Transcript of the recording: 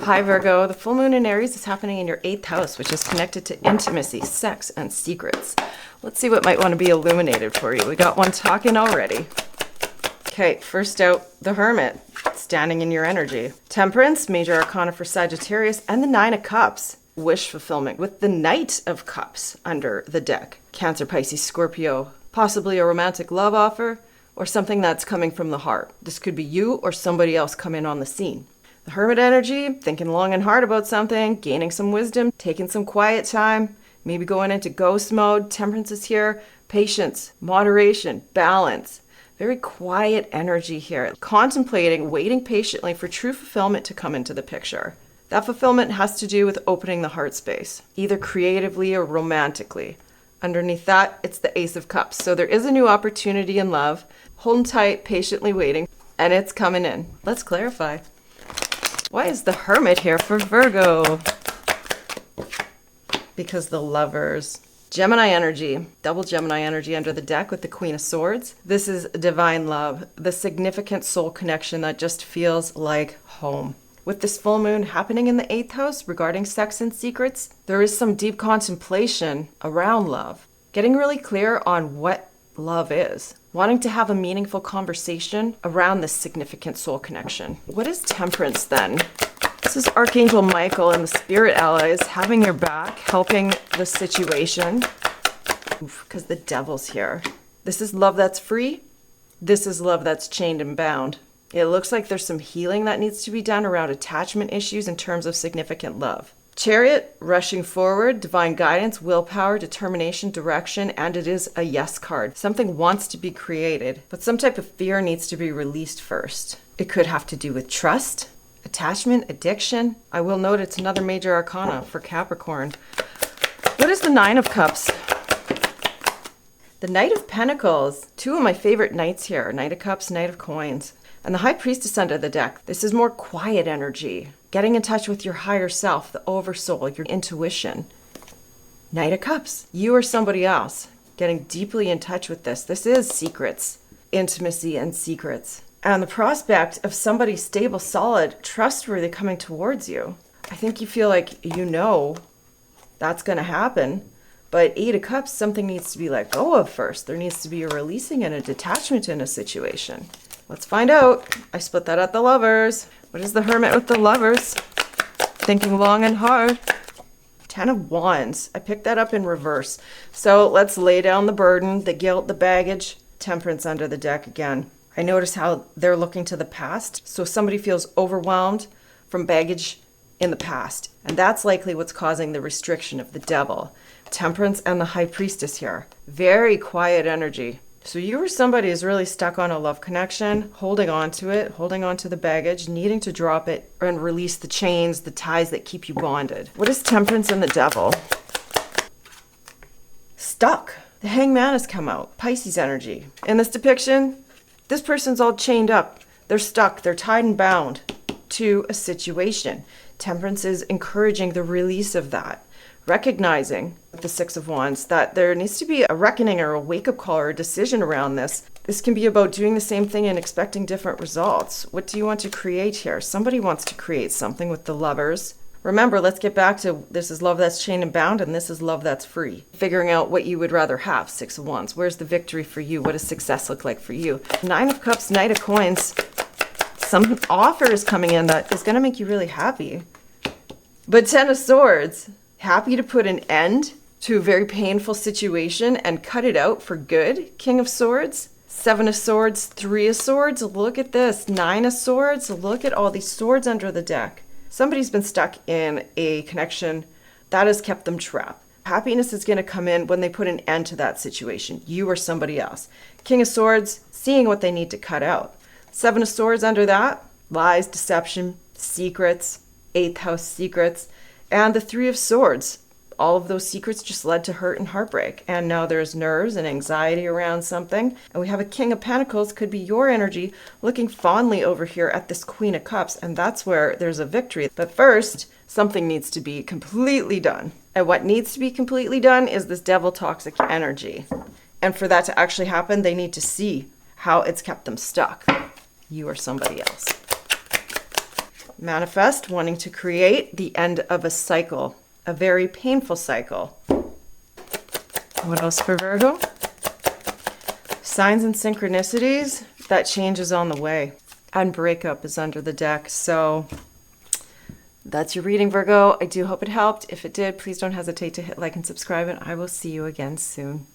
Hi Virgo, the full moon in Aries is happening in your 8th house, which is connected to intimacy, sex, and secrets. Let's see what might want to be illuminated for you. We got one talking already. Okay, first out, the Hermit, standing in your energy. Temperance, major arcana for Sagittarius, and the 9 of Cups, wish fulfillment, with the Knight of Cups under the deck. Cancer, Pisces, Scorpio, possibly a romantic love offer, or something that's coming from the heart. This could be you or somebody else come in on the scene. The Hermit energy, thinking long and hard about something, gaining some wisdom, taking some quiet time, maybe going into ghost mode. Temperance is here. Patience, moderation, balance. Very quiet energy here. Contemplating, waiting patiently for true fulfillment to come into the picture. That fulfillment has to do with opening the heart space, either creatively or romantically. Underneath that, it's the Ace of Cups. So there is a new opportunity in love. Holding tight, patiently waiting, and it's coming in. Let's clarify. Why is the Hermit here for Virgo? Because the Lovers. Gemini energy, double Gemini energy under the deck with the Queen of Swords. This is divine love, the significant soul connection that just feels like home. With this full moon happening in the 8th house regarding sex and secrets, there is some deep contemplation around love. Getting really clear on what love is. Wanting to have a meaningful conversation around this significant soul connection. What is Temperance then? This is Archangel Michael and the Spirit Allies having your back, helping the situation. Because the Devil's here. This is love that's free. This is love that's chained and bound. It looks like there's some healing that needs to be done around attachment issues in terms of significant love. Chariot, rushing forward, divine guidance, willpower, determination, direction, and it is a yes card. Something wants to be created, but some type of fear needs to be released first. It could have to do with trust, attachment, addiction. I will note it's another major arcana for Capricorn. What is the 9 of Cups? The Knight of Pentacles. Two of my favorite knights here. Knight of Cups, Knight of Coins. And the High Priestess under the deck. This is more quiet energy. Getting in touch with your higher self, the oversoul, your intuition. Knight of Cups. You or somebody else. Getting deeply in touch with this. This is secrets. Intimacy and secrets. And the prospect of somebody stable, solid, trustworthy coming towards you. I think you feel like you know that's going to happen. But 8 of Cups, something needs to be let go of first. There needs to be a releasing and a detachment in a situation. Let's find out. I split that at the Lovers. What is the Hermit with the Lovers? Thinking long and hard. 10 of Wands. I picked that up in reverse. So let's lay down the burden, the guilt, the baggage. Temperance under the deck again. I notice how they're looking to the past. So somebody feels overwhelmed from baggage in the past. And that's likely what's causing the restriction of the Devil. Temperance and the High Priestess here. Very quiet energy. So you or somebody is really stuck on a love connection, holding on to it, holding on to the baggage, needing to drop it and release the chains, the ties that keep you bonded. What is Temperance and the Devil? Stuck. The Hangman has come out. Pisces energy. In this depiction, this person's all chained up. They're stuck. They're tied and bound to a situation. Temperance is encouraging the release of that. Recognizing with the 6 of Wands that there needs to be a reckoning or a wake-up call or a decision around this. This can be about doing the same thing and expecting different results. What do you want to create here? Somebody wants to create something with the Lovers. Remember, let's get back to this is love that's chained and bound, and this is love that's free. Figuring out what you would rather have, 6 of Wands. Where's the victory for you? What does success look like for you? 9 of Cups, Knight of Coins. Some offer is coming in that is going to make you really happy. But 10 of Swords. Happy to put an end to a very painful situation and cut it out for good. King of Swords, 7 of Swords, 3 of Swords. Look at this. 9 of Swords. Look at all these swords under the deck. Somebody's been stuck in a connection that has kept them trapped. Happiness is going to come in when they put an end to that situation. You or somebody else. King of Swords, seeing what they need to cut out. 7 of Swords under that. Lies, deception, secrets, 8th house secrets. And the 3 of Swords, all of those secrets just led to hurt and heartbreak. And now there's nerves and anxiety around something. And we have a King of Pentacles, could be your energy, looking fondly over here at this Queen of Cups. And that's where there's a victory. But first, something needs to be completely done. And what needs to be completely done is this Devil toxic energy. And for that to actually happen, they need to see how it's kept them stuck. You or somebody else. manifest, wanting to create the end of a cycle, a very painful cycle. What else for Virgo? Signs and synchronicities, that change is on the way. And breakup is under the deck. So that's your reading, Virgo. I do hope it helped. If it did, please don't hesitate to hit like and subscribe, and I will see you again soon.